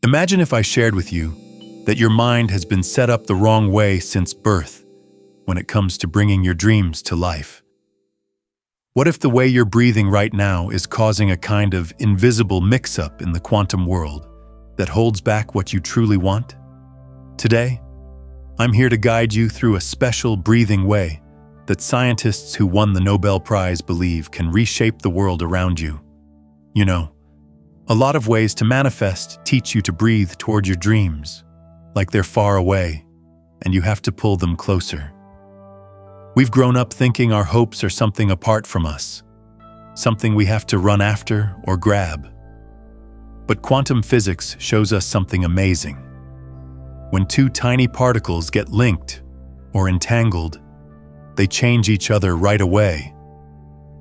Imagine if I shared with you that your mind has been set up the wrong way since birth when it comes to bringing your dreams to life. What if the way you're breathing right now is causing a kind of invisible mix-up in the quantum world that holds back what you truly want? Today, I'm here to guide you through a special breathing way that scientists who won the Nobel Prize believe can reshape the world around you. You know, a lot of ways to manifest teach you to breathe toward your dreams, like they're far away, and you have to pull them closer. We've grown up thinking our hopes are something apart from us, something we have to run after or grab. But quantum physics shows us something amazing. When two tiny particles get linked or entangled, they change each other right away,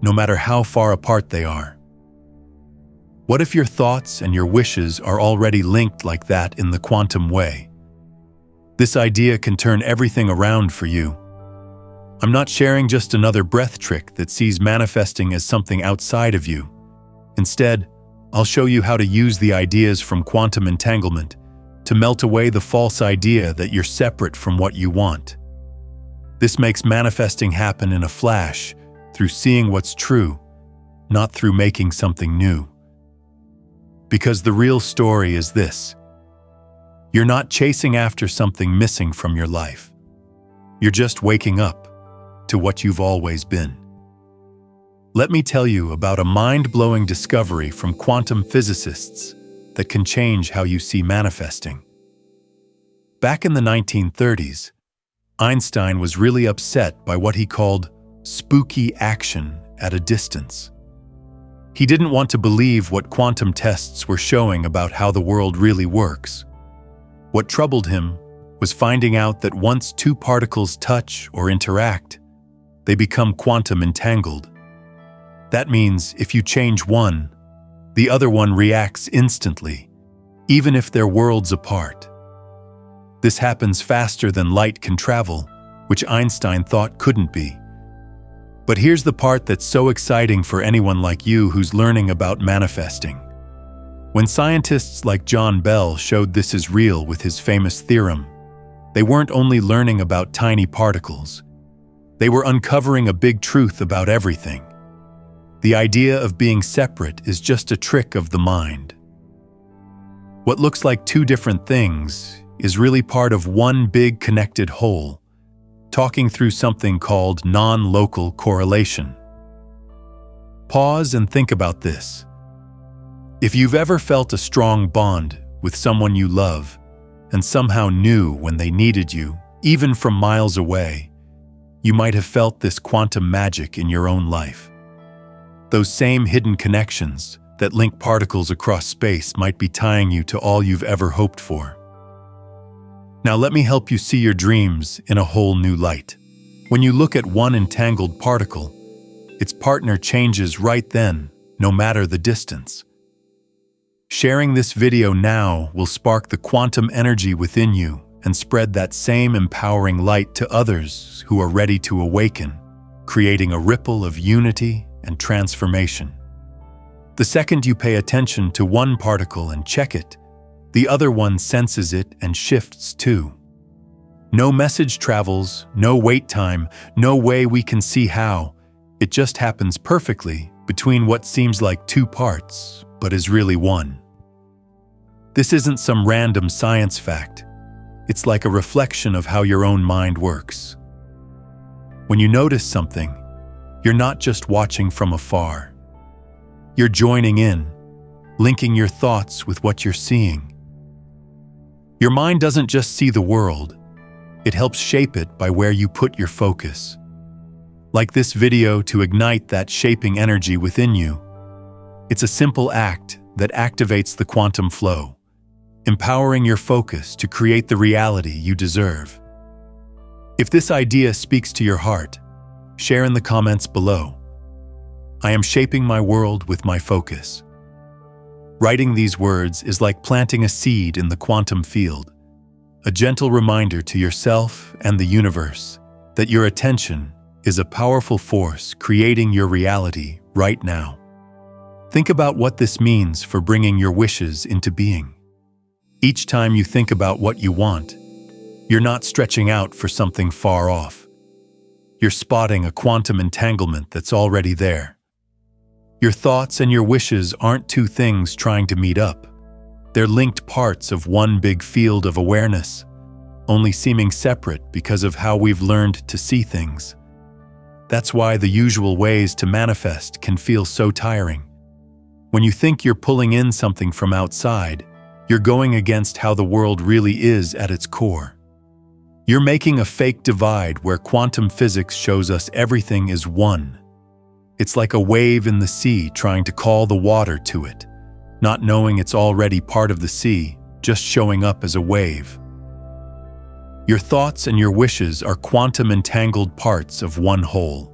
no matter how far apart they are. What if your thoughts and your wishes are already linked like that in the quantum way? This idea can turn everything around for you. I'm not sharing just another breath trick that sees manifesting as something outside of you. Instead, I'll show you how to use the ideas from quantum entanglement to melt away the false idea that you're separate from what you want. This makes manifesting happen in a flash through seeing what's true, not through making something new. Because the real story is this: you're not chasing after something missing from your life. You're just waking up to what you've always been. Let me tell you about a mind-blowing discovery from quantum physicists that can change how you see manifesting. Back in the 1930s, Einstein was really upset by what he called spooky action at a distance. He didn't want to believe what quantum tests were showing about how the world really works. What troubled him was finding out that once two particles touch or interact, they become quantum entangled. That means if you change one, the other one reacts instantly, even if they're worlds apart. This happens faster than light can travel, which Einstein thought couldn't be. But here's the part that's so exciting for anyone like you who's learning about manifesting. When scientists like John Bell showed this is real with his famous theorem, they weren't only learning about tiny particles. They were uncovering a big truth about everything. The idea of being separate is just a trick of the mind. What looks like two different things is really part of one big connected whole, talking through something called non-local correlation. Pause and think about this. If you've ever felt a strong bond with someone you love and somehow knew when they needed you, even from miles away, you might have felt this quantum magic in your own life. Those same hidden connections that link particles across space might be tying you to all you've ever hoped for. Now let me help you see your dreams in a whole new light. When you look at one entangled particle, its partner changes right then, no matter the distance. Sharing this video now will spark the quantum energy within you and spread that same empowering light to others who are ready to awaken, creating a ripple of unity and transformation. The second you pay attention to one particle and check it, the other one senses it and shifts too. No message travels, no wait time, no way we can see how. It just happens perfectly between what seems like two parts, but is really one. This isn't some random science fact. It's like a reflection of how your own mind works. When you notice something, you're not just watching from afar. You're joining in, linking your thoughts with what you're seeing. Your mind doesn't just see the world, it helps shape it by where you put your focus. Like this video to ignite that shaping energy within you. It's a simple act that activates the quantum flow, empowering your focus to create the reality you deserve. If this idea speaks to your heart, share in the comments below. I am shaping my world with my focus. Writing these words is like planting a seed in the quantum field, a gentle reminder to yourself and the universe that your attention is a powerful force creating your reality right now. Think about what this means for bringing your wishes into being. Each time you think about what you want, you're not stretching out for something far off. You're spotting a quantum entanglement that's already there. Your thoughts and your wishes aren't two things trying to meet up. They're linked parts of one big field of awareness, only seeming separate because of how we've learned to see things. That's why the usual ways to manifest can feel so tiring. When you think you're pulling in something from outside, you're going against how the world really is at its core. You're making a fake divide where quantum physics shows us everything is one. It's like a wave in the sea trying to call the water to it, not knowing it's already part of the sea, just showing up as a wave. Your thoughts and your wishes are quantum entangled parts of one whole.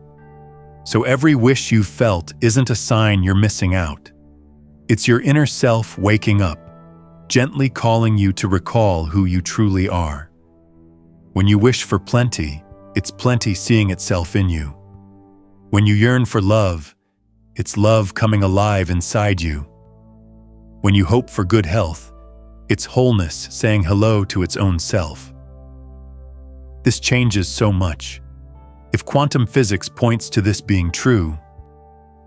So every wish you've felt isn't a sign you're missing out. It's your inner self waking up, gently calling you to recall who you truly are. When you wish for plenty, it's plenty seeing itself in you. When you yearn for love, it's love coming alive inside you. When you hope for good health, it's wholeness saying hello to its own self. This changes so much. If quantum physics points to this being true,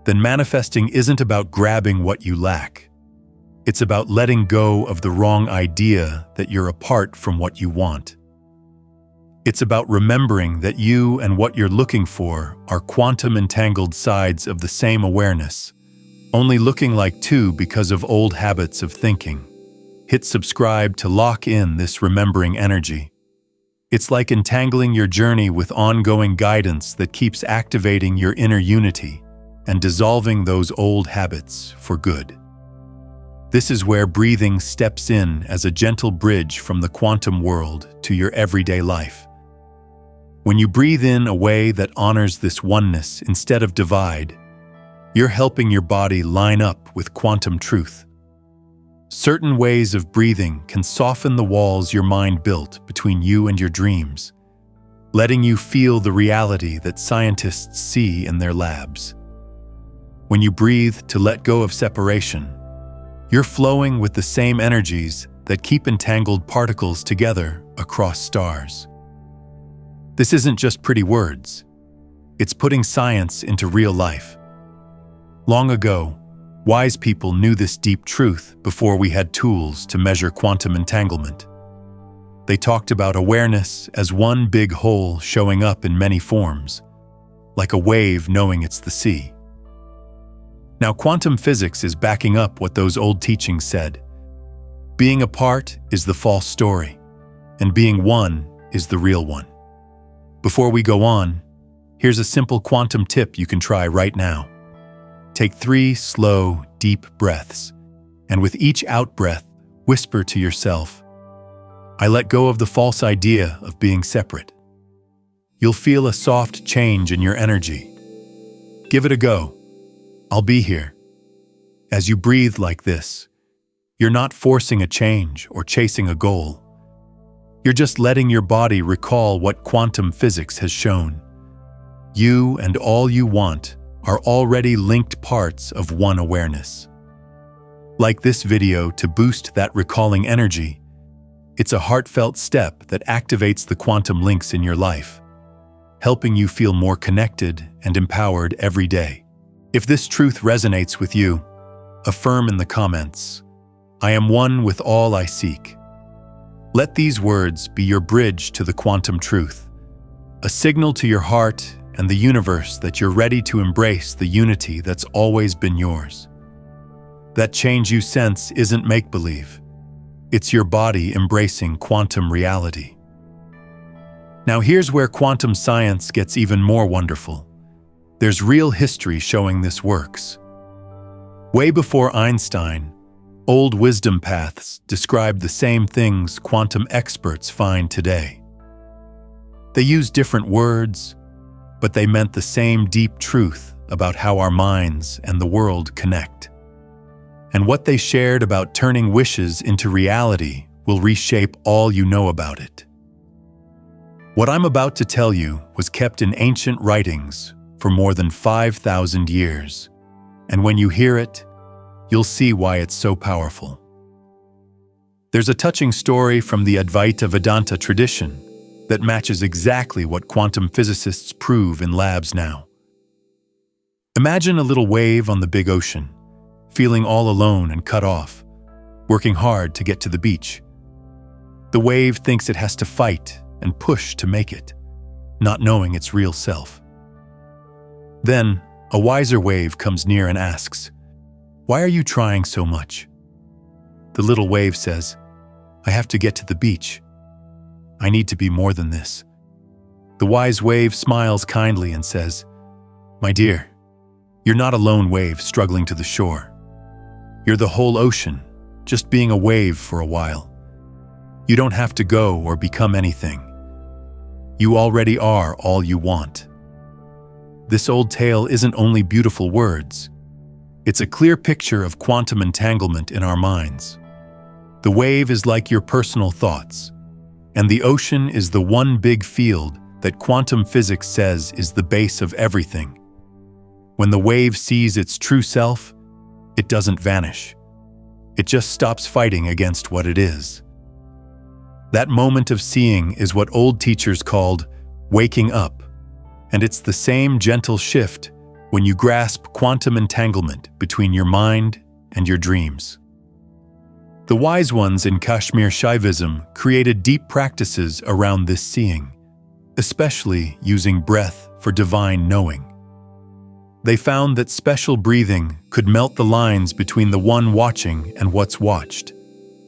then manifesting isn't about grabbing what you lack. It's about letting go of the wrong idea that you're apart from what you want. It's about remembering that you and what you're looking for are quantum entangled sides of the same awareness, only looking like two because of old habits of thinking. Hit subscribe to lock in this remembering energy. It's like entangling your journey with ongoing guidance that keeps activating your inner unity and dissolving those old habits for good. This is where breathing steps in as a gentle bridge from the quantum world to your everyday life. When you breathe in a way that honors this oneness instead of divide, you're helping your body line up with quantum truth. Certain ways of breathing can soften the walls your mind built between you and your dreams, letting you feel the reality that scientists see in their labs. When you breathe to let go of separation, you're flowing with the same energies that keep entangled particles together across stars. This isn't just pretty words. It's putting science into real life. Long ago, wise people knew this deep truth before we had tools to measure quantum entanglement. They talked about awareness as one big whole showing up in many forms, like a wave knowing it's the sea. Now, quantum physics is backing up what those old teachings said. Being apart is the false story, and being one is the real one. Before we go on, here's a simple quantum tip you can try right now. Take 3 slow, deep breaths, and with each out-breath, whisper to yourself, "I let go of the false idea of being separate." You'll feel a soft change in your energy. Give it a go. I'll be here. As you breathe like this, you're not forcing a change or chasing a goal. You're just letting your body recall what quantum physics has shown. You and all you want are already linked parts of one awareness. Like this video to boost that recalling energy. It's a heartfelt step that activates the quantum links in your life, helping you feel more connected and empowered every day. If this truth resonates with you, affirm in the comments, "I am one with all I seek." Let these words be your bridge to the quantum truth, a signal to your heart and the universe that you're ready to embrace the unity that's always been yours. That change you sense isn't make-believe. It's your body embracing quantum reality. Now here's where quantum science gets even more wonderful. There's real history showing this works. Way before Einstein, old wisdom paths described the same things quantum experts find today. They used different words, but they meant the same deep truth about how our minds and the world connect. And what they shared about turning wishes into reality will reshape all you know about it. What I'm about to tell you was kept in ancient writings for more than 5,000 years, and when you hear it, you'll see why it's so powerful. There's a touching story from the Advaita Vedanta tradition that matches exactly what quantum physicists prove in labs now. Imagine a little wave on the big ocean, feeling all alone and cut off, working hard to get to the beach. The wave thinks it has to fight and push to make it, not knowing its real self. Then, a wiser wave comes near and asks, "Why are you trying so much?" The little wave says, "I have to get to the beach. I need to be more than this." The wise wave smiles kindly and says, "My dear, you're not a lone wave struggling to the shore. You're the whole ocean, just being a wave for a while. You don't have to go or become anything. You already are all you want." This old tale isn't only beautiful words. It's a clear picture of quantum entanglement in our minds. The wave is like your personal thoughts, and the ocean is the one big field that quantum physics says is the base of everything. When the wave sees its true self, it doesn't vanish. It just stops fighting against what it is. That moment of seeing is what old teachers called waking up, and it's the same gentle shift when you grasp quantum entanglement between your mind and your dreams. The wise ones in Kashmir Shaivism created deep practices around this seeing, especially using breath for divine knowing. They found that special breathing could melt the lines between the one watching and what's watched,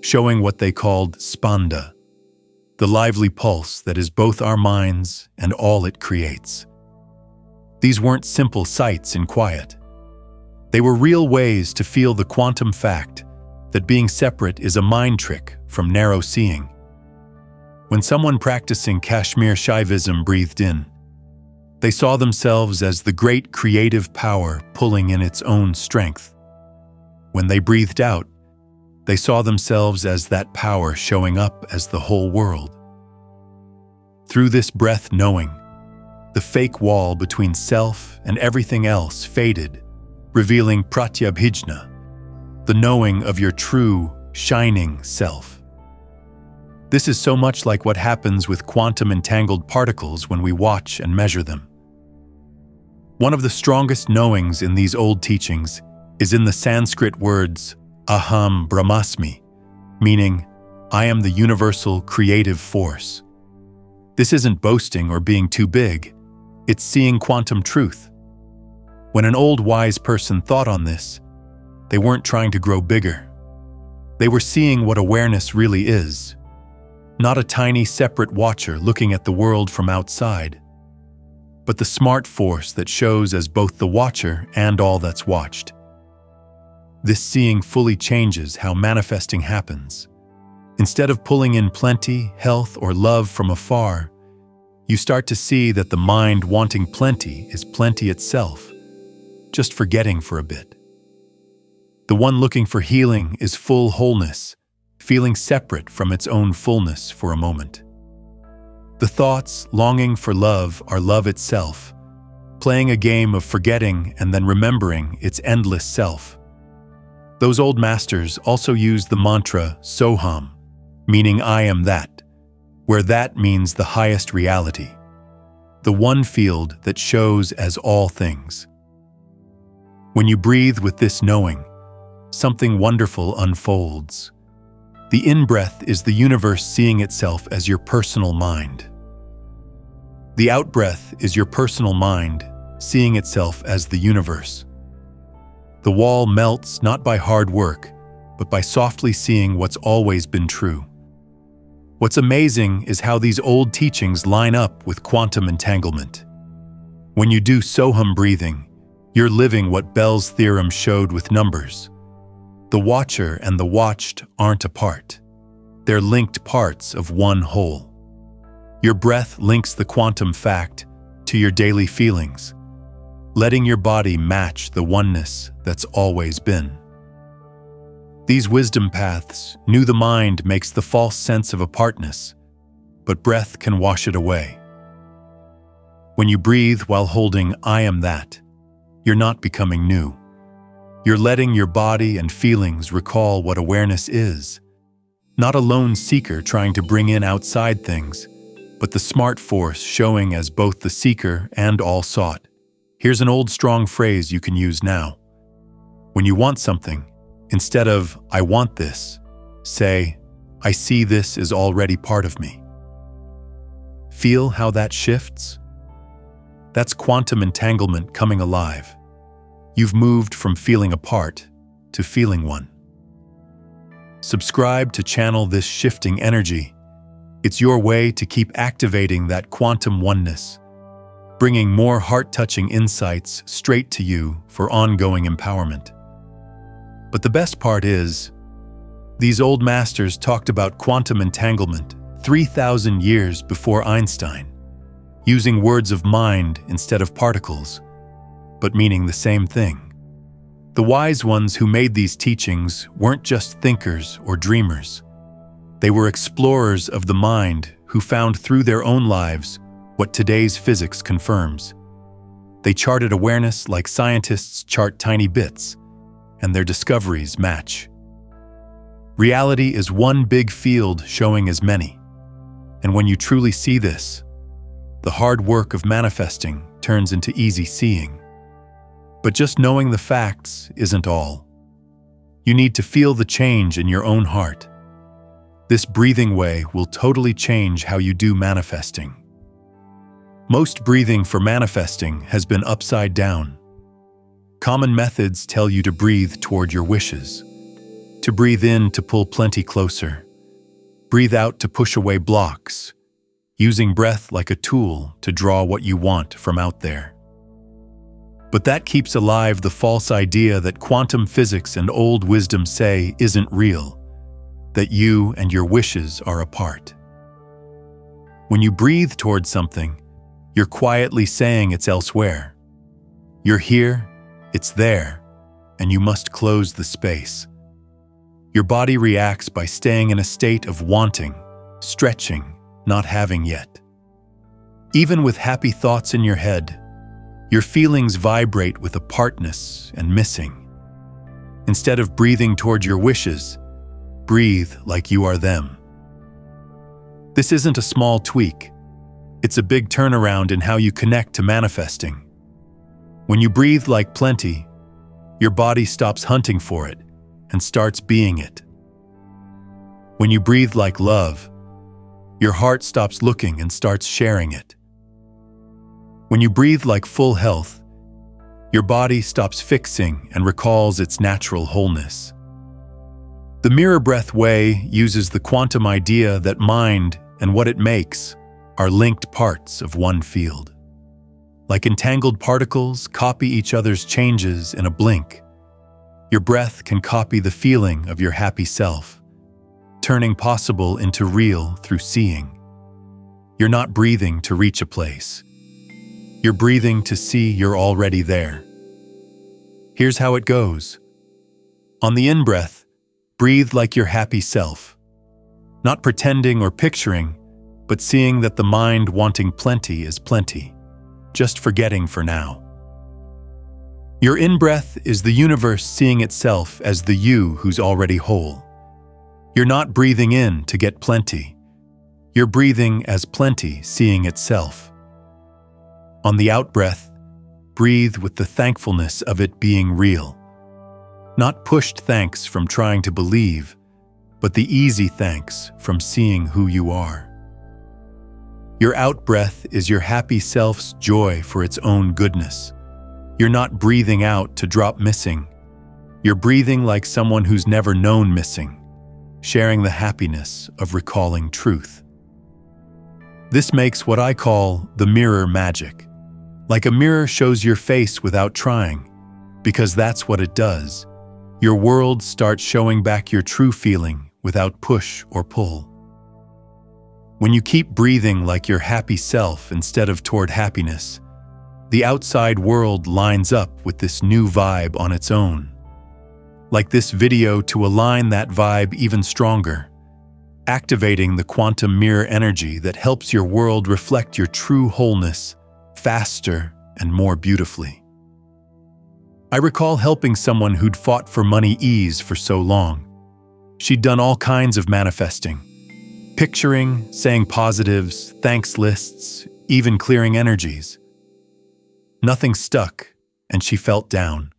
showing what they called spanda, the lively pulse that is both our minds and all it creates. These weren't simple sights in quiet. They were real ways to feel the quantum fact that being separate is a mind trick from narrow seeing. When someone practicing Kashmir Shaivism breathed in, they saw themselves as the great creative power pulling in its own strength. When they breathed out, they saw themselves as that power showing up as the whole world. Through this breath knowing, the fake wall between self and everything else faded, revealing pratyabhijna, the knowing of your true, shining self. This is so much like what happens with quantum entangled particles when we watch and measure them. One of the strongest knowings in these old teachings is in the Sanskrit words aham brahmasmi, meaning, I am the universal creative force. This isn't boasting or being too big, it's seeing quantum truth. When an old wise person thought on this, they weren't trying to grow bigger. They were seeing what awareness really is, not a tiny separate watcher looking at the world from outside, but the smart force that shows as both the watcher and all that's watched. This seeing fully changes how manifesting happens. Instead of pulling in plenty, health, or love from afar, you start to see that the mind wanting plenty is plenty itself, just forgetting for a bit. The one looking for healing is full wholeness, feeling separate from its own fullness for a moment. The thoughts longing for love are love itself, playing a game of forgetting and then remembering its endless self. Those old masters also used the mantra Soham, meaning I am that, where that means the highest reality, the one field that shows as all things. When you breathe with this knowing, something wonderful unfolds. The in-breath is the universe seeing itself as your personal mind. The out-breath is your personal mind seeing itself as the universe. The wall melts not by hard work, but by softly seeing what's always been true. What's amazing is how these old teachings line up with quantum entanglement. When you do Soham breathing, you're living what Bell's theorem showed with numbers. The watcher and the watched aren't apart. They're linked parts of one whole. Your breath links the quantum fact to your daily feelings, letting your body match the oneness that's always been. These wisdom paths knew the mind makes the false sense of apartness, but breath can wash it away. When you breathe while holding I am that, you're not becoming new. You're letting your body and feelings recall what awareness is, Not a lone seeker trying to bring in outside things, but the smart force showing as both the seeker and all sought. Here's an old strong phrase you can use now. When you want something, instead of, "I want this," say, "I see this is already part of me." Feel how that shifts? That's quantum entanglement coming alive. You've moved from feeling apart to feeling one. Subscribe to channel this shifting energy. It's your way to keep activating that quantum oneness, bringing more heart-touching insights straight to you for ongoing empowerment. But the best part is, these old masters talked about quantum entanglement 3,000 years before Einstein, using words of mind instead of particles, but meaning the same thing. The wise ones who made these teachings weren't just thinkers or dreamers. They were explorers of the mind who found through their own lives what today's physics confirms. They charted awareness like scientists chart tiny bits, and their discoveries match. Reality is one big field showing as many. And when you truly see this, the hard work of manifesting turns into easy seeing. But just knowing the facts isn't all. You need to feel the change in your own heart. This breathing way will totally change how you do manifesting. Most breathing for manifesting has been upside down. Common methods tell you to breathe toward your wishes, to breathe in to pull plenty closer, breathe out to push away blocks, using breath like a tool to draw what you want from out there. But that keeps alive the false idea that quantum physics and old wisdom say isn't real, that you and your wishes are apart. When you breathe towards something, you're quietly saying it's elsewhere. You're here, it's there, and you must close the space. Your body reacts by staying in a state of wanting, stretching, not having yet. Even with happy thoughts in your head, your feelings vibrate with apartness and missing. Instead of breathing toward your wishes, breathe like you are them. This isn't a small tweak. It's a big turnaround in how you connect to manifesting. When you breathe like plenty, your body stops hunting for it and starts being it. When you breathe like love, your heart stops looking and starts sharing it. When you breathe like full health, your body stops fixing and recalls its natural wholeness. The mirror breath way uses the quantum idea that mind and what it makes are linked parts of one field. Like entangled particles copy each other's changes in a blink, your breath can copy the feeling of your happy self, turning possible into real through seeing. You're not breathing to reach a place. You're breathing to see you're already there. Here's how it goes. On the in-breath, breathe like your happy self. Not pretending or picturing, but seeing that the mind wanting plenty is plenty, just forgetting for now. Your in-breath is the universe seeing itself as the you who's already whole. You're not breathing in to get plenty. You're breathing as plenty seeing itself. On the out-breath, breathe with the thankfulness of it being real. Not pushed thanks from trying to believe, but the easy thanks from seeing who you are. Your out-breath is your happy self's joy for its own goodness. You're not breathing out to drop missing. You're breathing like someone who's never known missing, sharing the happiness of recalling truth. This makes what I call the mirror magic. Like a mirror shows your face without trying, because that's what it does. Your world starts showing back your true feeling without push or pull. When you keep breathing like your happy self instead of toward happiness, the outside world lines up with this new vibe on its own. Like this video to align that vibe even stronger, activating the quantum mirror energy that helps your world reflect your true wholeness faster and more beautifully. I recall helping someone who'd fought for money ease for so long. She'd done all kinds of manifesting. Picturing, saying positives, thanks lists, even clearing energies. Nothing stuck, and she felt down.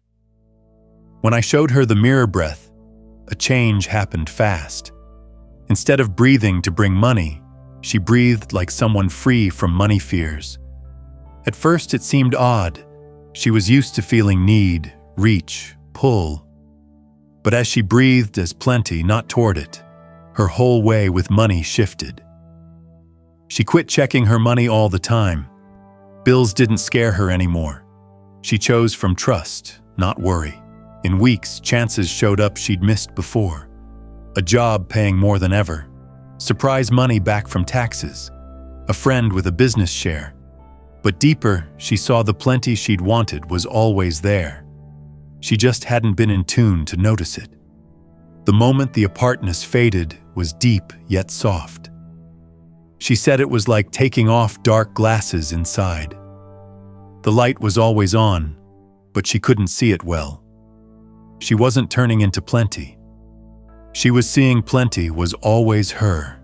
When I showed her the mirror breath, a change happened fast. Instead of breathing to bring money, she breathed like someone free from money fears. At first it seemed odd. She was used to feeling need, reach, pull. But as she breathed as plenty, not toward it, her whole way with money shifted. She quit checking her money all the time. Bills didn't scare her anymore. She chose from trust, not worry. In weeks, chances showed up she'd missed before. A job paying more than ever. Surprise money back from taxes. A friend with a business share. But deeper, she saw the plenty she'd wanted was always there. She just hadn't been in tune to notice it. The moment the apartness faded was deep yet soft. She said it was like taking off dark glasses inside. The light was always on, but she couldn't see it well. She wasn't turning into plenty. She was seeing plenty was always her.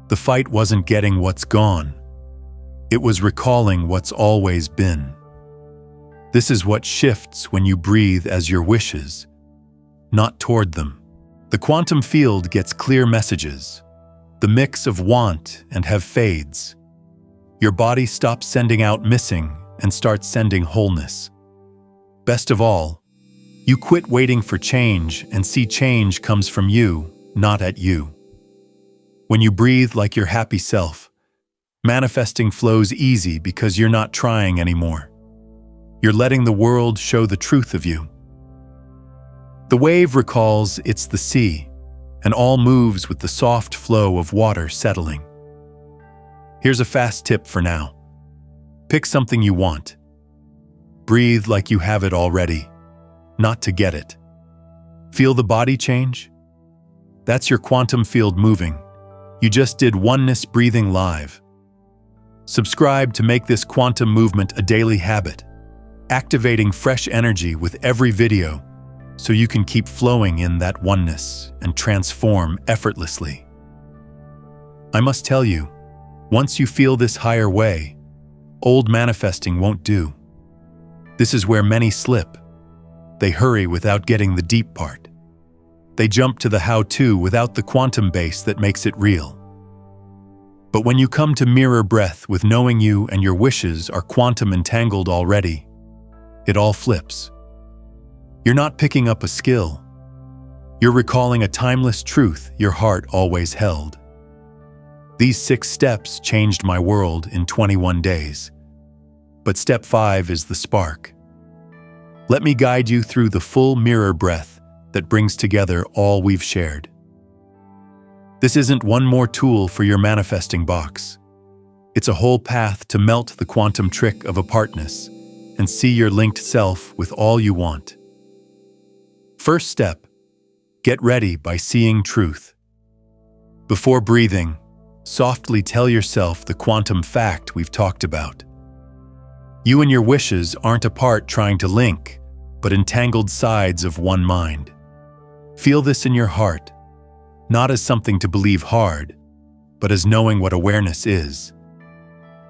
The fight wasn't getting what's gone. It was recalling what's always been. This is what shifts when you breathe as your wishes, not toward them. The quantum field gets clear messages. The mix of want and have fades. Your body stops sending out missing and starts sending wholeness. Best of all, you quit waiting for change and see change comes from you, not at you. When you breathe like your happy self, manifesting flows easy because you're not trying anymore. You're letting the world show the truth of you. The wave recalls it's the sea, and all moves with the soft flow of water settling. Here's a fast tip for now. Pick something you want. Breathe like you have it already, not to get it. Feel the body change? That's your quantum field moving. You just did oneness breathing live. Subscribe to make this quantum movement a daily habit, activating fresh energy with every video so you can keep flowing in that oneness and transform effortlessly. I must tell you, once you feel this higher way, old manifesting won't do. This is where many slip. They hurry without getting the deep part. They jump to the how-to without the quantum base that makes it real. But when you come to mirror breath with knowing you and your wishes are quantum entangled already, it all flips. You're not picking up a skill. You're recalling a timeless truth your heart always held. These 6 steps changed my world in 21 days. But step 5 is the spark. Let me guide you through the full mirror breath that brings together all we've shared. This isn't one more tool for your manifesting box. It's a whole path to melt the quantum trick of apartness and see your linked self with all you want. First step, get ready by seeing truth. Before breathing, softly tell yourself the quantum fact we've talked about. You and your wishes aren't apart trying to link, but entangled sides of one mind. Feel this in your heart, not as something to believe hard, but as knowing what awareness is.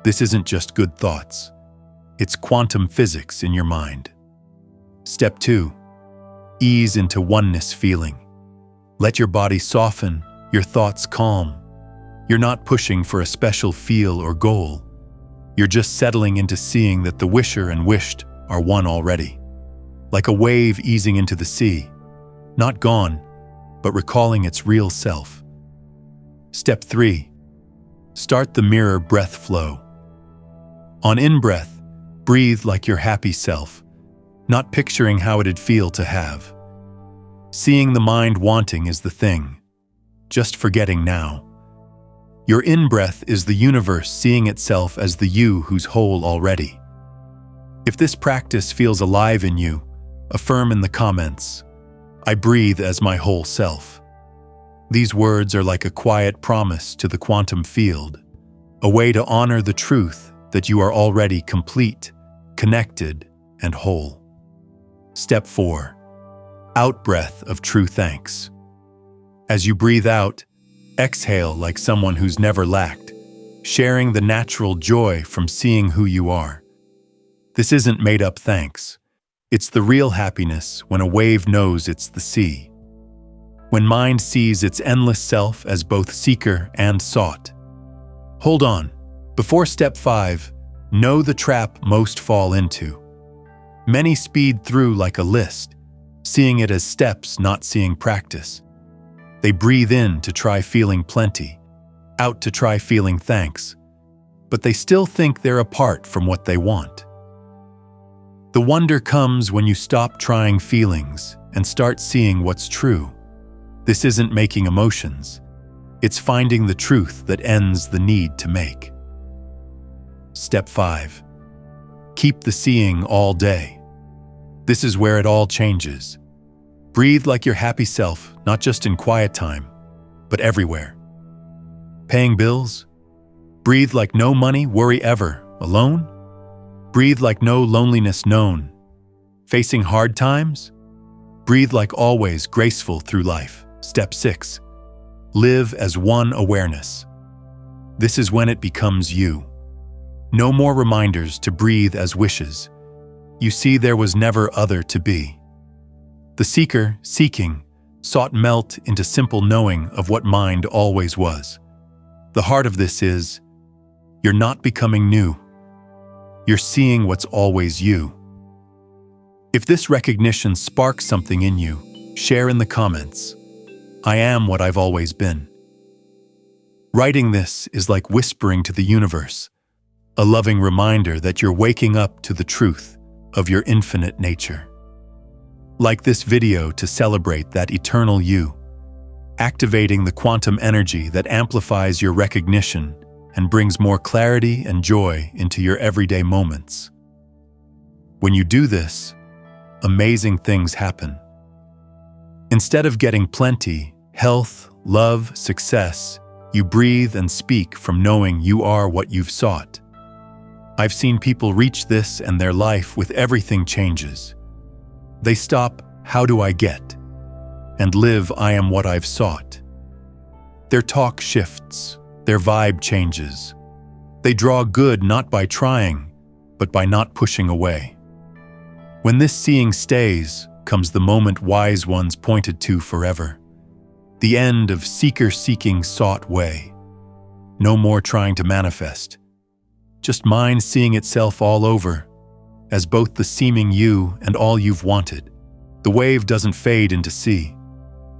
This isn't just good thoughts. It's quantum physics in your mind. Step 2. Ease into oneness feeling. Let your body soften, your thoughts calm. You're not pushing for a special feel or goal. You're just settling into seeing that the wisher and wished are one already. Like a wave easing into the sea. Not gone, but recalling its real self. Step 3. Start the mirror breath flow. On in-breath, breathe like your happy self, not picturing how it'd feel to have. Seeing the mind wanting is the thing, just forgetting now. Your in-breath is the universe seeing itself as the you who's whole already. If this practice feels alive in you, affirm in the comments, "I breathe as my whole self." These words are like a quiet promise to the quantum field, a way to honor the truth that you are already complete, connected, and whole. Step 4. Out-breath of true thanks. As you breathe out, exhale like someone who's never lacked, sharing the natural joy from seeing who you are. This isn't made-up thanks. It's the real happiness when a wave knows it's the sea. When mind sees its endless self as both seeker and sought. Hold on. Before step 5, know the trap most fall into. Many speed through like a list, seeing it as steps, not seeing practice. They breathe in to try feeling plenty, out to try feeling thanks, but they still think they're apart from what they want. The wonder comes when you stop trying feelings and start seeing what's true. This isn't making emotions. It's finding the truth that ends the need to make. Step 5. Keep the seeing all day. This is where it all changes. Breathe like your happy self, not just in quiet time, but everywhere. Paying bills? Breathe like no money, worry ever. Alone? Breathe like no loneliness known. Facing hard times? Breathe like always, graceful through life. Step 6. Live as one awareness. This is when it becomes you. No more reminders to breathe as wishes. You see there was never other to be. The seeker, seeking, sought melt into simple knowing of what mind always was. The heart of this is, you're not becoming new. You're seeing what's always you. If this recognition sparks something in you, share in the comments. I am what I've always been. Writing this is like whispering to the universe, a loving reminder that you're waking up to the truth of your infinite nature. Like this video to celebrate that eternal you, activating the quantum energy that amplifies your recognition and brings more clarity and joy into your everyday moments. When you do this, amazing things happen. Instead of getting plenty, health, love, success, you breathe and speak from knowing you are what you've sought. I've seen people reach this and their life with everything changes. They stop, how do I get? And live, I am what I've sought. Their talk shifts, their vibe changes. They draw good not by trying, but by not pushing away. When this seeing stays, comes the moment wise ones pointed to forever. The end of seeker-seeking sought way. No more trying to manifest. Just mind seeing itself all over, as both the seeming you and all you've wanted. The wave doesn't fade into sea.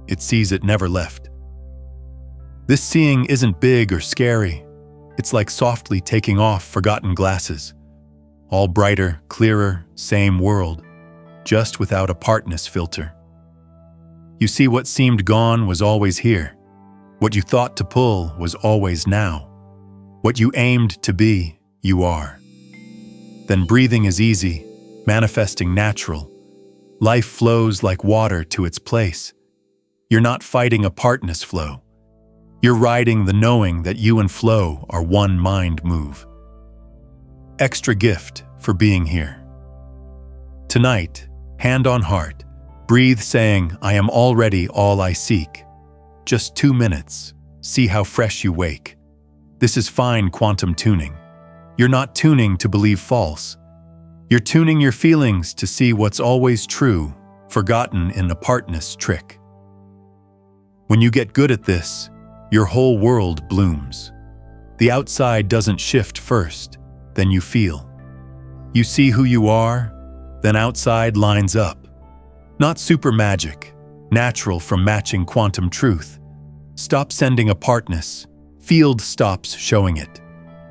It sees it never left. This seeing isn't big or scary. It's like softly taking off forgotten glasses. All brighter, clearer, same world, just without a partness filter. You see what seemed gone was always here. What you thought to pull was always now. What you aimed to be, you are. Then breathing is easy, manifesting natural. Life flows like water to its place. You're not fighting a partness flow. You're riding the knowing that you and flow are one mind move. Extra gift for being here. Tonight, hand on heart, breathe saying, I am already all I seek. Just 2 minutes, see how fresh you wake. This is fine quantum tuning. You're not tuning to believe false. You're tuning your feelings to see what's always true, forgotten in a partness trick. When you get good at this, your whole world blooms. The outside doesn't shift first, then you feel. You see who you are, then outside lines up. Not super magic, natural from matching quantum truth. Stop sending apartness, field stops showing it.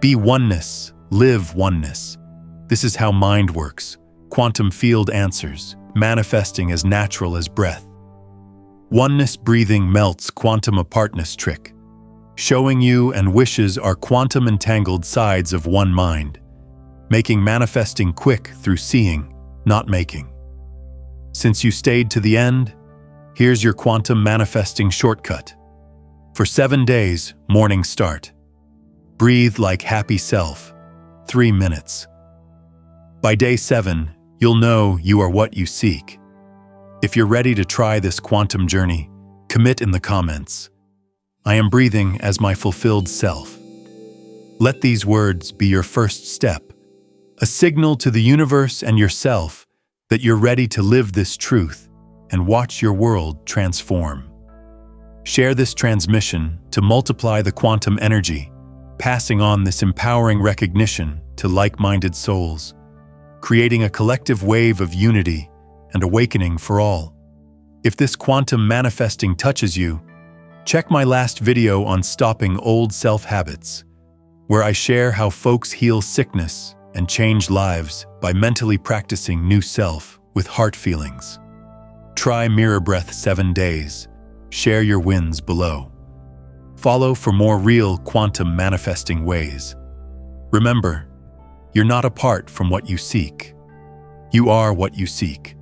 Be oneness, live oneness. This is how mind works. Quantum field answers, manifesting as natural as breath. Oneness breathing melts quantum apartness trick. Showing you and wishes are quantum entangled sides of one mind, making manifesting quick through seeing, not making. Since you stayed to the end, here's your quantum manifesting shortcut. For 7 days, morning start. Breathe like happy self, 3 minutes. By day 7, you'll know you are what you seek. If you're ready to try this quantum journey, Commit in the comments. I am breathing as my fulfilled self. Let these words be your first step, a signal to the universe and yourself that you're ready to live this truth and watch your world transform. Share this transmission to multiply the quantum energy, passing on this empowering recognition to like-minded souls, creating a collective wave of unity and awakening for all. If this quantum manifesting touches you, check my last video on stopping old self-habits, where I share how folks heal sickness and change lives by mentally practicing new self with heart feelings. Try Mirror Breath 7 days. Share your wins below. Follow for more real quantum manifesting ways. Remember, you're not apart from what you seek. You are what you seek.